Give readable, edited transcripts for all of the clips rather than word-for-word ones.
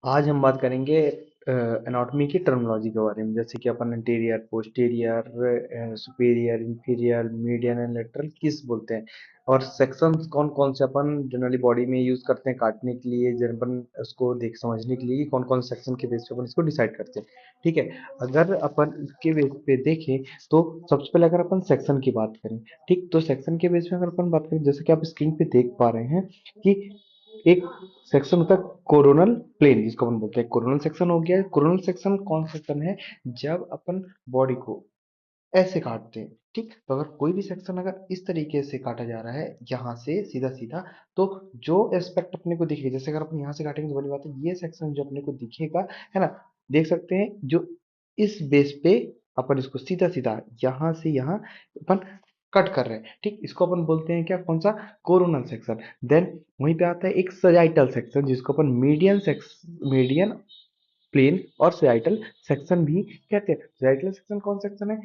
आज हम बात करेंगे एनाटॉमी की टर्मिनोलॉजी के बारे में, जैसे कि अपन anterior, posterior, superior, inferior, median and lateral किस बोलते हैं, और सेक्शंस कौन कौन से अपन जनरली बॉडी में यूज करते हैं काटने के लिए, जब अपन उसको देख समझने के लिए कि कौन कौन सेक्शन के बेस पे अपन इसको डिसाइड करते हैं। ठीक है, अगर अपन इसके बेस पे देखें तो सबसे पहले अगर अपन सेक्शन की बात करें, ठीक, तो सेक्शन के बेस पे अगर अपन बात करें, जैसे कि आप स्क्रीन पे देख पा रहे हैं कि एक सेक्शन होता है कोरोनल प्लेन, जिसको अपन बोलते हैं कोरोनल सेक्शन हो गया। कोरोनल सेक्शन कौन सेक्शन है? जब अपन बॉडी को ऐसे काटते हैं, ठीक, तो अगर कोई भी सेक्शन अगर इस तरीके से काटा जा रहा है यहाँ से सीधा सीधा, तो जो एस्पेक्ट अपने को दिखेगा, जैसे अगर अपन यहाँ से काटेंगे तो बड़ी बात है, ये सेक्शन जो अपने को दिखेगा, है ना, देख सकते हैं, जो इस बेस पे अपन इसको सीधा सीधा यहाँ से यहाँ अपन कट कर रहे हैं, ठीक, इसको अपन बोलते हैं क्या, कौन सा, कोरोनल सेक्शन। देन वहीं पे आता है एक सजाइटल सेक्शन, जिसको अपन मीडियन प्लेन और सजाइटल सेक्शन भी कहते हैं। सजाइटल सेक्शन कौन सेक्शन है?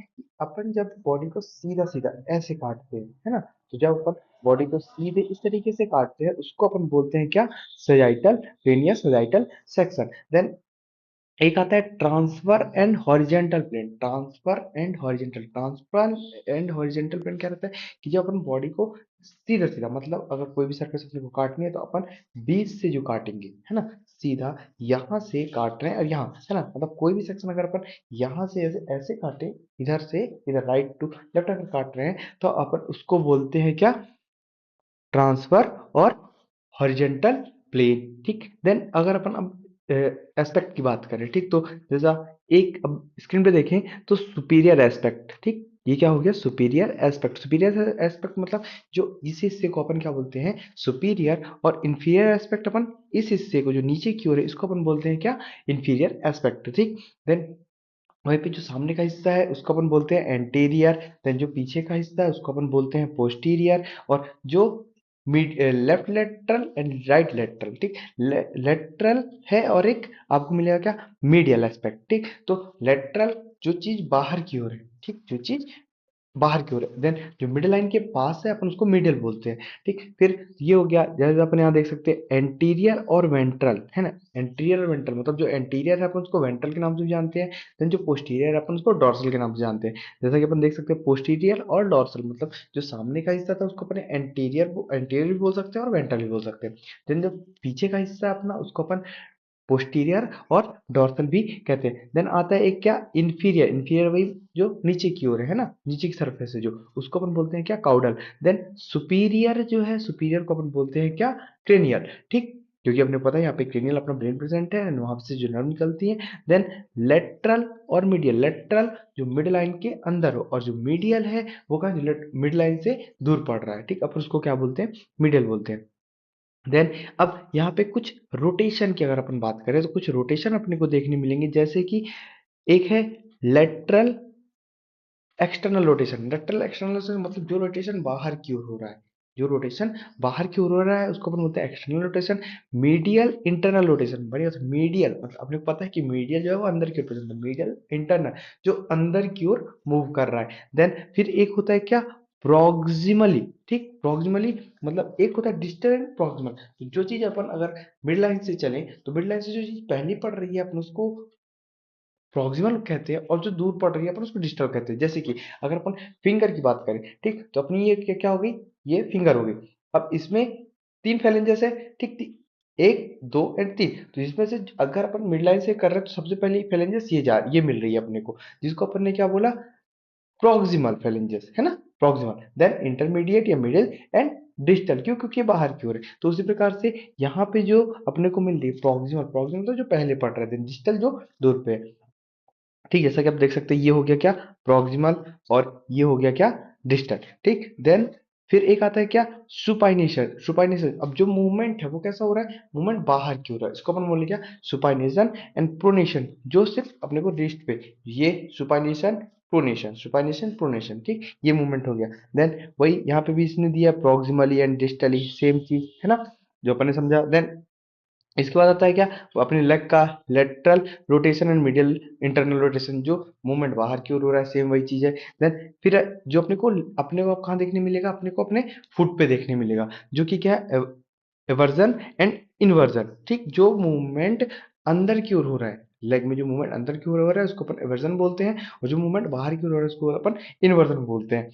अपन जब बॉडी को सीधा सीधा ऐसे काटते हैं, है ना, तो जब अपन बॉडी को सीधे इस तरीके से काटते हैं, उसको अपन बोलते हैं क्या, सजाइटल प्लेन या सजाइटल सेक्शन। देन एक आता है transverse and horizontal plane. Transverse and horizontal plane क्या रहता है कि जब अपन बॉडी को सीधा सीधा, मतलब अगर कोई भी सरफेस अपने को काटनी है तो अपन बीच से जो काटेंगे, है ना, सीधा यहाँ से काट रहे हैं, और यहाँ, है ना, मतलब कोई भी सेक्शन अगर अपन यहाँ से ऐसे ऐसे काटे, इधर से इधर राइट टू लेफ्ट अगर काट रहे हैं, तो अपन उसको बोलते हैं क्या, ट्रांसफर और हॉरिजेंटल प्लेन। ठीक, देन अगर अपन अब एस्पेक्ट की बात करें, ठीक, तो जैसा एक अब स्क्रीन पे देखें तो सुपीरियर एस्पेक्ट, ठीक, ये क्या हो गया, सुपीरियर एस्पेक्ट। सुपीरियर एस्पेक्ट मतलब जो इस हिस्से को अपन क्या बोलते हैं, सुपीरियर, और इंफीरियर एस्पेक्ट अपन इस हिस्से को जो नीचे की ओर है इसको अपन बोलते हैं क्या, इंफीरियर एस्पेक्ट। ठीक, देन वहीं पे जो सामने का हिस्सा है उसको अपन बोलते हैं एंटीरियर। देन जो पीछे का हिस्सा है उसको अपन बोलते हैं पोस्टीरियर। और जो mid left lateral and right lateral, ठीक, लेटरल है, और एक आपको मिलेगा क्या, मीडियल एस्पेक्ट। ठीक, तो लेटरल जो चीज बाहर की ओर है, ठीक, जो चीज बाहर की ओर है, देन जो मिडिल लाइन के पास है अपन उसको मिडिल बोलते हैं। ठीक, फिर ये हो गया, जैसे अपन यहाँ देख सकते हैं एंटीरियर और वेंट्रल, है ना, एंटीरियर और वेंट्रल, मतलब जो एंटीरियर है अपन उसको वेंट्रल के नाम से भी जानते हैं, देन जो पोस्टीरियर है अपन उसको डॉर्सल के नाम से जानते हैं। जैसा कि अपन देख सकते हैं पोस्टीरियर और डॉर्सल, मतलब जो सामने का हिस्सा था उसको अपन एंटीरियर भी बोल सकते हैं और वेंट्रल भी बोल सकते हैं। देन जो पीछे का हिस्सा है अपना उसको अपन पोस्टीरियर और डॉर्सल भी कहते हैं। देन आता है एक क्या, इंफीरियर। इंफीरियर वही जो नीचे की ओर है ना, नीचे की सरफेस है जो, उसको अपन बोलते हैं क्या, काउडल। देन सुपीरियर जो है, सुपीरियर को अपन बोलते हैं क्या, क्रेनियल। ठीक, क्योंकि अपने पता है यहाँ पे क्रेनियल अपना ब्रेन प्रेजेंट है एंड वहां से जो नर्व निकलती है। देन लेटरल और मीडियल। लेटरल जो मिड लाइन के अंदर हो, और जो मीडियल है वो कहाँ, मिड लाइन से दूर पड़ रहा है, ठीक, अपन उसको क्या बोलते हैं, मीडियल बोलते हैं। देन अब यहाँ पे कुछ रोटेशन की अगर अपन बात करें तो कुछ रोटेशन अपने को देखने मिलेंगे, जैसे कि एक है lateral external rotation. Lateral external rotation मतलब जो रोटेशन बाहर की ओर हो रहा है, जो रोटेशन बाहर की ओर हो रहा है उसको अपन बोलते हैं external rotation. Medial internal rotation, बढ़िया, मीडियल मतलब अपने को पता है कि मीडियल जो है वो अंदर की ओर प्रेजेंट है, मीडियल इंटरनल जो अंदर की ओर मूव कर रहा है। देन फिर एक होता है क्या, प्रॉक्सिमली। ठीक, प्रॉक्सिमली मतलब एक होता है डिस्टल एंड प्रॉक्सिमल। जो चीज अपन अगर मिड लाइन से चले तो मिड लाइन से जो चीज पहली पड़ रही है अपन उसको प्रॉक्सिमल कहते हैं, और जो दूर पड़ रही है अपन उसको डिस्टल कहते हैं। जैसे कि अगर अपन फिंगर की बात करें, ठीक, तो अपनी ये क्या क्या हो गई, ये फिंगर हो गई। अब इसमें तीन फैलेंजेस है, ठीक, एक दो एंड तीन, तो इसमें से अगर अपन मिड लाइन से कर रहे हैं तो सबसे पहले फैलेंजेस ये मिल रही है अपने को, जिसको अपन ने क्या बोला, प्रॉक्सिमल फैलेंजेस, है ना, प्रॉक्सिमल। देन इंटरमीडिएट या मिडिल एंड डिस्टल, क्यों, क्योंकि ये बाहर की ओर है। तो उसी प्रकार से यहाँ पे जो अपने को मिल रही है प्रॉक्सिमल, प्रॉक्सिमल तो जो पहले पढ़ रहे थे, डिस्टल जो दूर पे है। ठीक, जैसा कि आप देख सकते हैं ये हो गया क्या, प्रॉक्सिमल, और ये हो गया क्या, डिस्टल। ठीक, देन फिर एक आता है क्या, सुपाइनेशन। सुपाइनेशन अब जो मूवमेंट है वो कैसा हो रहा है, मूवमेंट बाहर की हो रहा है, इसको अपन बोले क्या, सुपाइनेशन एंड प्रोनेशन, जो सिर्फ अपने को रिस्ट पे, ये सुपाइनेशन प्रोनेशन, सुपाइनेशन प्रोनेशन, ठीक, ये मूवमेंट हो गया। देन वही यहाँ पे भी इसने दिया प्रॉक्सिमली एंड डिस्टली, सेम चीज है ना, जो अपन ने समझा। देन इसके बाद आता है क्या, वो अपने लेग का lateral rotation and medial internal rotation, जो मूवमेंट बाहर की ओर हो रहा है, सेम वही चीज है। देन फिर जो अपने को अब कहाँ देखने मिलेगा, अपने को अपने फुट पे देखने मिलेगा, जो कि क्या है, एवर्जन एंड इन्वर्जन। ठीक, जो मूवमेंट अंदर की ओर हो रहा है, लेग में जो मूवमेंट अंदर की ओर हो रहा है उसको अपन एवर्जन बोलते हैं, और जो मूवमेंट बाहर की ओर हो रहा है उसको अपन इन्वर्जन बोलते हैं।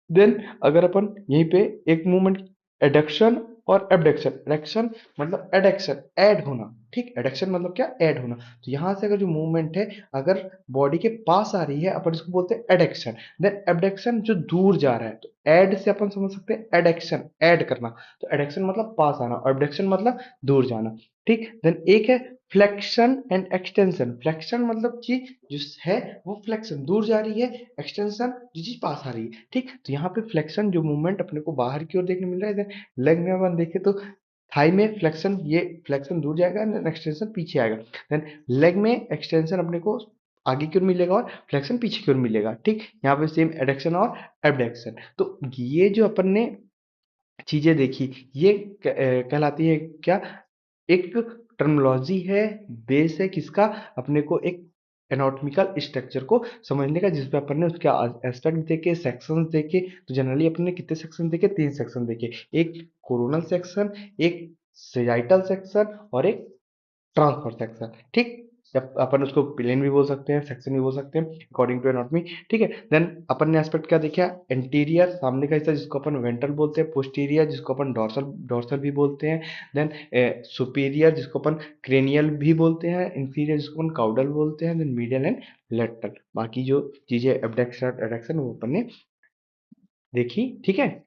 देन अगर अपन यहीं पे एक मूवमेंट एडक्शन और एबडक्शन, एडक्शन मतलब एडक्शन ऐड होना, ठीक, एडक्शन मतलब क्या, ऐड होना। तो यहाँ से अगर जो मूवमेंट है अगर बॉडी के पास आ रही है अपन इसको बोलते हैं एडक्शन। देन एबडक्शन जो दूर जा रहा है, तो ऐड से अपन समझ सकते हैं एडक्शन, ऐड करना। तो एडक्शन मतलब पास आना और एबडक्शन मतलब दूर जाना, ठीक। देन एक है फ्लेक्शन एंड एक्सटेंशन। फ्लेक्शन मतलब चीज जो है वो फ्लेक्शन दूर जा रही है, एक्सटेंशन जो चीज पास आ रही है, ठीक। तो यहाँ पे फ्लेक्शन जो मूवमेंट अपने को बाहर की ओर देखने मिल रहा है, लेग में अपन देखे तो थाई में फ्लेक्शन, ये फ्लेक्शन दूर जाएगा, एक्सटेंशन पीछे आएगा। देन लेग में एक्सटेंशन अपने को आगे की ओर मिलेगा और फ्लेक्शन पीछे की ओर मिलेगा, ठीक। यहाँ पे सेम एडक्शन और एबडक्शन। तो ये जो अपन ने चीजें देखी, ये कहलाती है क्या, एक टर्मिनोलॉजी है, बेस है किसका, अपने को एक एनाटॉमिकल स्ट्रक्चर को समझने का, जिसपे अपन ने उसके एस्पेक्ट देखे, सेक्शंस देखे। तो जनरली अपन ने कितने सेक्शन देखे, 3 सेक्शन देखे, एक कोरोनल सेक्शन, एक सेजाइटल सेक्शन और एक ट्रांसफर सेक्शन, ठीक। जब अपन उसको प्लेन भी बोल सकते हैं, सेक्शन भी बोल सकते हैं, अकॉर्डिंग टू एनाटॉमी, ठीक है। देन अपन ने एस्पेक्ट क्या देखा, एंटीरियर सामने का हिस्सा जिसको अपन वेंट्रल बोलते हैं, पोस्टीरियर जिसको अपन डॉर्सल डॉर्सल भी बोलते हैं, देन सुपीरियर जिसको अपन क्रेनियल भी बोलते हैं, इंफीरियर जिसको अपन काउडल बोलते हैं, देन मीडियल एंड लेटरल। बाकी जो चीजें एबडक्शन एडक्शन वो अपन ने देखी, ठीक है।